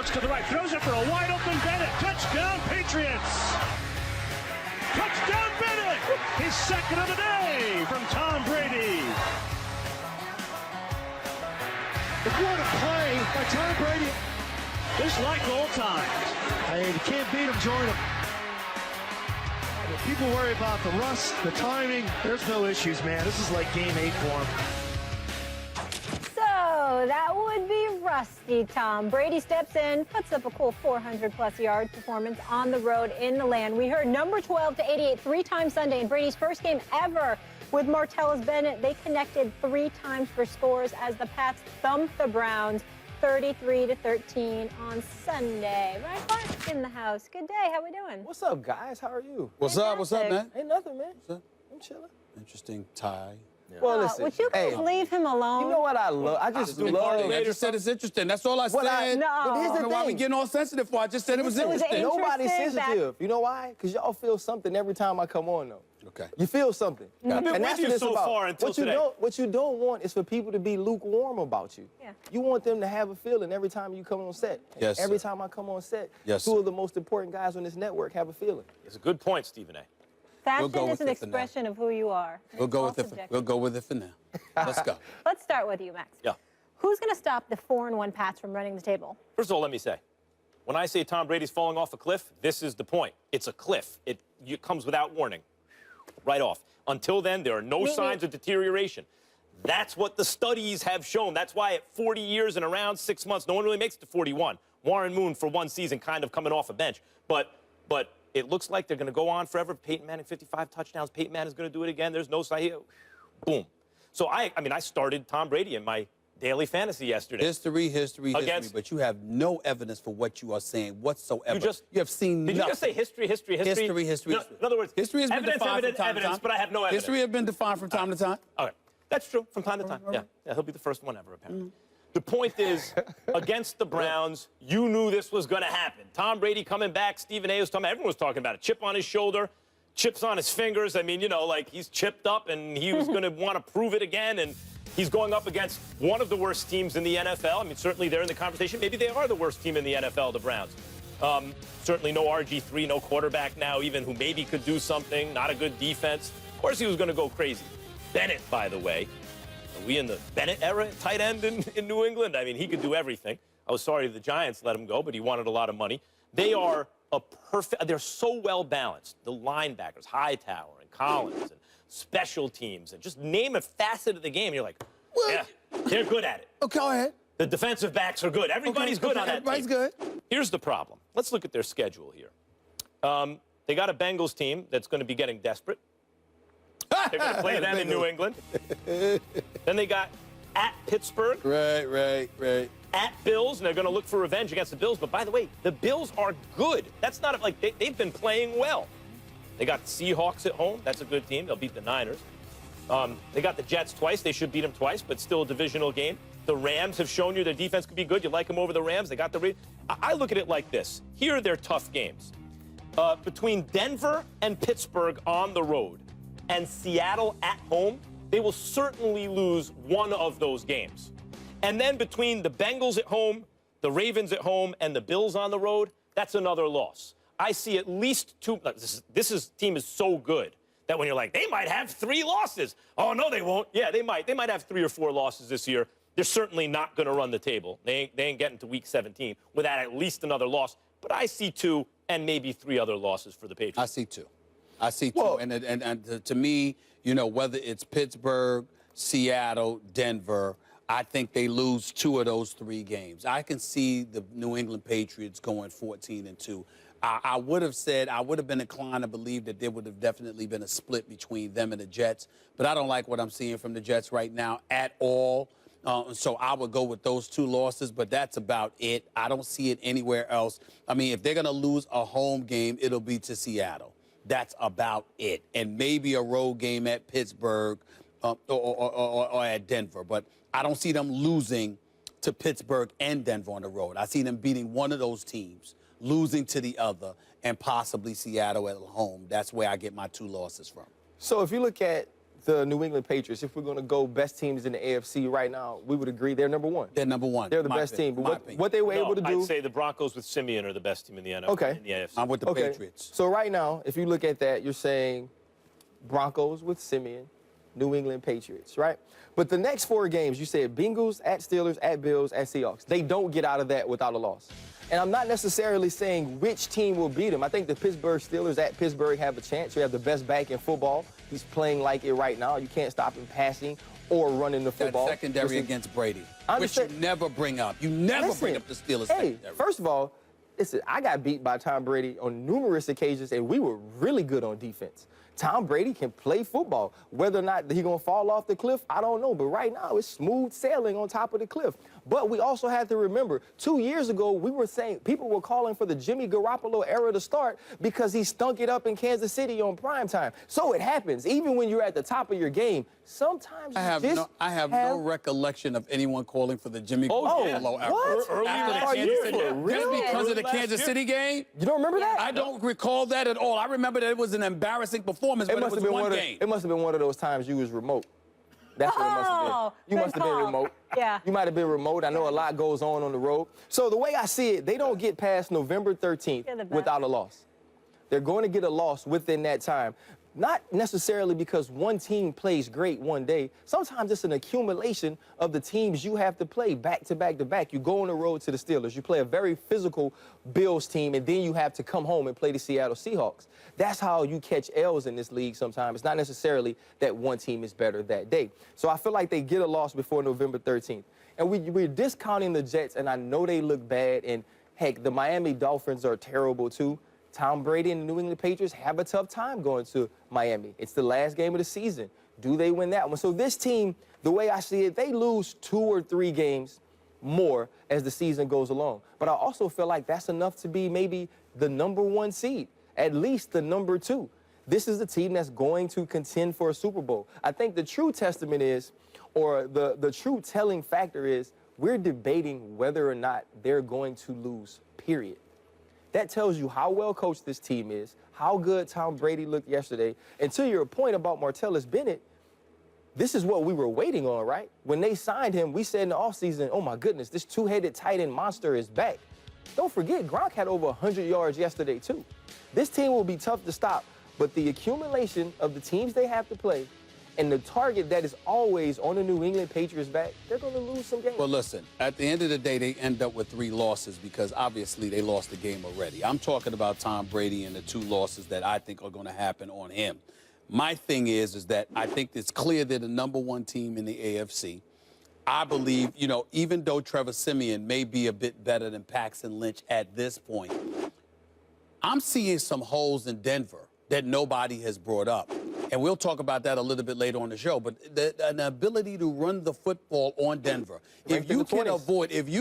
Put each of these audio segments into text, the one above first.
looks to the right, throws it for a wide open Bennett. Touchdown, Patriots! Touchdown, Bennett! His second of the day from Tom Brady. What a play by Tom Brady. Just like old times. Hey, you can't beat him, join him. People worry about the rust, the timing. There's no issues, man. This is like game 8 for him. So that would be rusty, Tom. Brady steps in, puts up a cool 400-plus yard performance on the road in the land. We heard number 12 to 88 3 times Sunday in Brady's first game ever with Martellus Bennett. They connected 3 times for scores as the Pats thumped the Browns 33-13 on Sunday. Right, Clark in the house. Good day. How we doing? What's up, guys? How are you? What's up? What's up, man? Ain't nothing, man. What's up? I'm chilling. Interesting tie. Yeah. Well, Oh, listen. would you please leave him alone? You know what I love? I just do love. I just said it's interesting. That's all I said. No. But here's the Why we thing. getting all sensitive for? I just said it was interesting. Nobody's Interesting, sensitive. You know why? Because y'all feel something every time I come on, though. Okay. You feel something. I've been And with that's you what it's so about. far until today. What you don't want is for people to be lukewarm about you. Yeah. You want them to have a feeling every time you come on set. Yes, Every sir. time I come on set, Yes, two sir. of the most important guys on this network have a feeling. It's a good point, Stephen A. Fashion go is with an it for now. expression of who you are. We'll go It's with all it. subjective. We'll go with it for now. Let's go. Let's start with you, Max. Yeah. Who's going to stop the 4-1 Pats from running the table? First of all, let me say, when I say Tom Brady's falling off a cliff, this is the point. It's a cliff. It comes without warning. Right off. Until then, there are no signs of deterioration. That's what the studies have shown. That's why at 40 years and around 6 months, no one really makes it to 41. Warren Moon for one season kind of coming off a bench. But it looks like they're going to go on forever. Peyton Manning, 55 touchdowns. Peyton Manning is going to do it again. There's no sign. Boom. So, I mean, I started Tom Brady in my daily fantasy yesterday. History, Against- but you have no evidence for what you are saying whatsoever. You have seen Did nothing. you just say history? History. In other words, History has been evidence, defined evidence, from time to evidence, time. but I have no evidence. History has been defined from time to time. Okay. That's true, from time to time. Yeah, he'll be the first one ever, apparently. The point is, against the Browns, you knew this was going to happen. Tom Brady coming back, Stephen A. was talking about, everyone was talking about it. Chip on his shoulder, chips on his fingers. I mean, you know, like he's chipped up and he was going to want to prove it again. And he's going up against one of the worst teams in the NFL. I mean, certainly they're in the conversation. Maybe they are the worst team in the NFL, the Browns. Certainly no RG3, no quarterback now even who maybe could do something, not a good defense. Of course he was going to go crazy. Bennett, by the way. Are we in the Bennett era at tight end in New England? I mean, he could do everything. I was sorry the Giants let him go, but he wanted a lot of money. They are they're so well balanced. The linebackers, Hightower and Collins and special teams, and just name a facet of the game. You're like, yeah, they're good at it. Oh, go ahead. The defensive backs are good. Everybody's good on that Everybody's team. good. Here's the problem. Let's look at their schedule here. They got a Bengals team that's going to be getting desperate. They're going to play them in New England. Then they got at Pittsburgh. Right. At Bills, and they're going to look for revenge against the Bills. But by the way, the Bills are good. That's not like they've been playing well. They got the Seahawks at home. That's a good team. They'll beat the Niners. They got the Jets twice. They should beat them twice, but still a divisional game. The Rams have shown you their defense could be good. You like them over the Rams. They got the. I look at it like this. Here are their tough games. Between Denver and Pittsburgh on the road and Seattle at home, they will certainly lose one of those games. And then between the Bengals at home, the Ravens at home, and the Bills on the road, that's another loss. I see at least two. This team is so good that when you're like, they might have 3 losses. Oh, no, they won't. Yeah, they might. They might have 3 or 4 losses this year. They're certainly not going to run the table. They ain't getting to week 17 without at least another loss. But I see 2 and maybe 3 other losses for the Patriots. I see 2. And to me, you know, whether it's Pittsburgh, Seattle, Denver, I think they lose 2 of those 3 games. I can see the New England Patriots going 14-2. I would have been inclined to believe that there would have definitely been a split between them and the Jets, but I don't like what I'm seeing from the Jets right now at all. So I would go with those 2 losses, but that's about it. I don't see it anywhere else. I mean, if they're going to lose a home game, it'll be to Seattle. That's about it. And maybe a road game at Pittsburgh or at Denver. But I don't see them losing to Pittsburgh and Denver on the road. I see them beating one of those teams, losing to the other, and possibly Seattle at home. That's where I get my 2 losses from. So if you look at the New England Patriots, if we're going to go best teams in the AFC right now, we would agree they're number one. They're number one. They're the best team. But what they were able to do. I'd say the Broncos with Simeon are the best team in the NFL. Okay. In the AFC. I'm with the Patriots. So right now, if you look at that, you're saying Broncos with Simeon, New England Patriots, right? But the next 4 games, you said Bengals, at Steelers, at Bills, at Seahawks. They don't get out of that without a loss. And I'm not necessarily saying which team will beat them. I think the Pittsburgh Steelers at Pittsburgh have a chance. You have the best back in football. He's playing like it right now. You can't stop him passing or running the football. That secondary against Brady, which you never bring up. You never bring up the Steelers secondary. First of all, listen, I got beat by Tom Brady on numerous occasions, and we were really good on defense. Tom Brady can play football. Whether or not he's going to fall off the cliff, I don't know. But right now, it's smooth sailing on top of the cliff. But we also have to remember, 2 years ago, we were saying people were calling for the Jimmy Garoppolo era to start because he stunk it up in Kansas City on primetime. So it happens. Even when you're at the top of your game, sometimes I have no recollection of anyone calling for the Jimmy Garoppolo era. What? Early last year. Just because of the Kansas City game? You don't remember that? I don't recall that at all. I remember that it was an embarrassing performance, but it was one game. It must have been one of those times you was remote. That's what it must have been. You must have been remote. Yeah. You might have been remote. I know a lot goes on the road. So the way I see it, they don't get past November 13th without a loss. They're going to get a loss within that time. Not necessarily because one team plays great one day. Sometimes it's an accumulation of the teams you have to play back to back to back. You go on the road to the Steelers. You play a very physical Bills team, and then you have to come home and play the Seattle Seahawks. That's how you catch L's in this league sometimes. It's not necessarily that one team is better that day. So I feel like they get a loss before November 13th. And we're discounting the Jets, and I know they look bad. And, heck, the Miami Dolphins are terrible, too. Tom Brady and the New England Patriots have a tough time going to Miami. It's the last game of the season. Do they win that one? So this team, the way I see it, they lose 2 or 3 games more as the season goes along. But I also feel like that's enough to be maybe the number 1 seed, at least the number 2. This is the team that's going to contend for a Super Bowl. I think the true testament is, or the true telling factor is, we're debating whether or not they're going to lose, period. That tells you how well coached this team is, how good Tom Brady looked yesterday. And to your point about Martellus Bennett, this is what we were waiting on, right? When they signed him, we said in the offseason, oh, my goodness, this 2-headed tight end monster is back. Don't forget, Gronk had over 100 yards yesterday, too. This team will be tough to stop, but the accumulation of the teams they have to play and the target that is always on the New England Patriots' back, they're going to lose some games. Well, listen, at the end of the day, they end up with 3 losses because obviously they lost the game already. I'm talking about Tom Brady and the 2 losses that I think are going to happen on him. My thing is that I think it's clear they're the number 1 team in the AFC. I believe, you know, even though Trevor Siemian may be a bit better than Paxton Lynch at this point, I'm seeing some holes in Denver that nobody has brought up. And we'll talk about that a little bit later on the show. But an ability to run the football on Denver, if you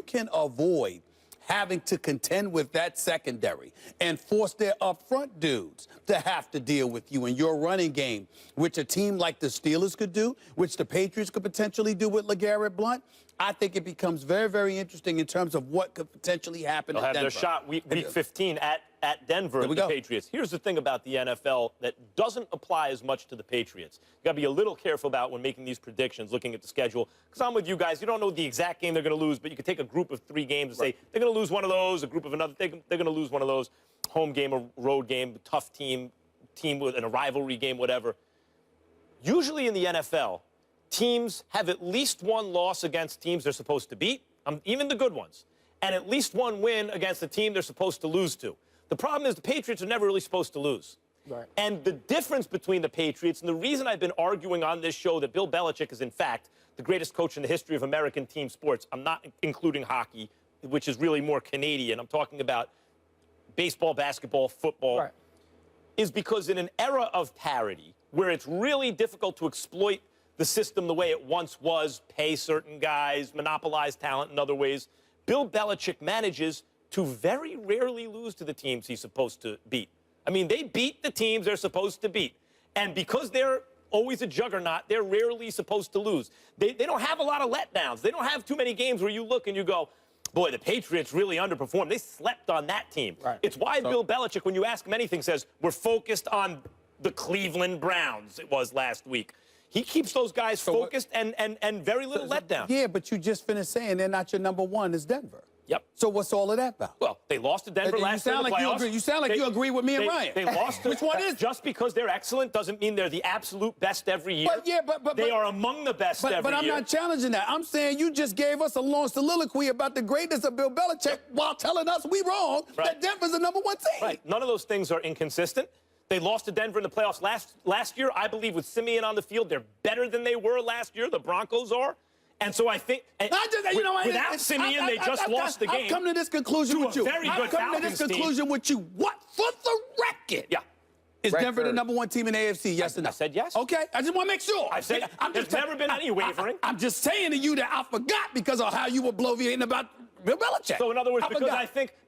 can avoid having to contend with that secondary and force their upfront dudes to have to deal with you in your running game, which a team like the Steelers could do, which the Patriots could potentially do with LeGarrette Blount, I think it becomes very, very interesting in terms of what could potentially happen They'll at have Denver. their shot week 15 at Denver, the Patriots. Here's the thing about the NFL that doesn't apply as much to the Patriots. You got to be a little careful about when making these predictions, looking at the schedule. Because I'm with you guys. You don't know the exact game they're going to lose, but you could take a group of 3 games and say they're going to lose one of those, a group of another. They're going to lose one of those. Home game or road game, tough team with a rivalry game, whatever. Usually in the NFL, teams have at least 1 loss against teams they're supposed to beat, even the good ones, and at least 1 win against the team they're supposed to lose to. The problem is the Patriots are never really supposed to lose. Right. And the difference between the Patriots, and the reason I've been arguing on this show that Bill Belichick is, in fact, the greatest coach in the history of American team sports, I'm not including hockey, which is really more Canadian. I'm talking about baseball, basketball, football, is because in an era of parity, where it's really difficult to exploit the system the way it once was, pay certain guys, monopolize talent in other ways, Bill Belichick manages to very rarely lose to the teams he's supposed to beat. I mean, they beat the teams they're supposed to beat. And because they're always a juggernaut, they're rarely supposed to lose. They don't have a lot of letdowns. They don't have too many games where you look and you go, boy, the Patriots really underperformed. They slept on that team. Right. It's why Bill Belichick, when you ask him anything, says, we're focused on the Cleveland Browns, it was last week. he keeps those guys focused and very little letdown. Yeah, but you just finished saying they're not your number one is Denver. Yep. So what's all of that about? Well, they lost to Denver last year in the playoffs. You sound like you agree with me and Ryan. They lost to, Which one is? Just because they're excellent doesn't mean they're the absolute best every year. But they are among the best every year. But I'm not challenging that. I'm saying you just gave us a long soliloquy about the greatness of Bill Belichick while telling us we wrong that Denver's the number one team. Right. None of those things are inconsistent. They lost to Denver in the playoffs last year. I believe with Simeon on the field, they're better than they were last year. The Broncos are. And so I think without Simeon, they just lost the game. I'm coming to this conclusion with you. I'm coming to this conclusion with you. What, for the record? Yeah. Is Denver the number one team in the AFC? Yes or no? I said yes. Okay, I just want to make sure. I said there's never been any wavering. I'm just saying to you that I forgot because of how you were bloviating about Bill Belichick. So in other words,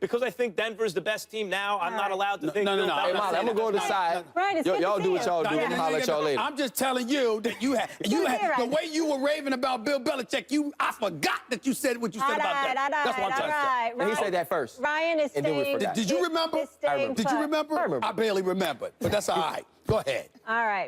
because I think Denver's the best team now, I'm not allowed to think. No. Hey, Molly, I'm gonna go to the side. Right, it's good Y'all to do see what y'all do. I'm gonna holler at y'all later. I'm just telling you that you had the way you were raving about Bill Belichick. I forgot that you said what you said about that. That's what I'm trying to say. And he said that first. Ryan is saying. Did you remember? Did you remember? I barely remembered, but that's all right. Go ahead. All right.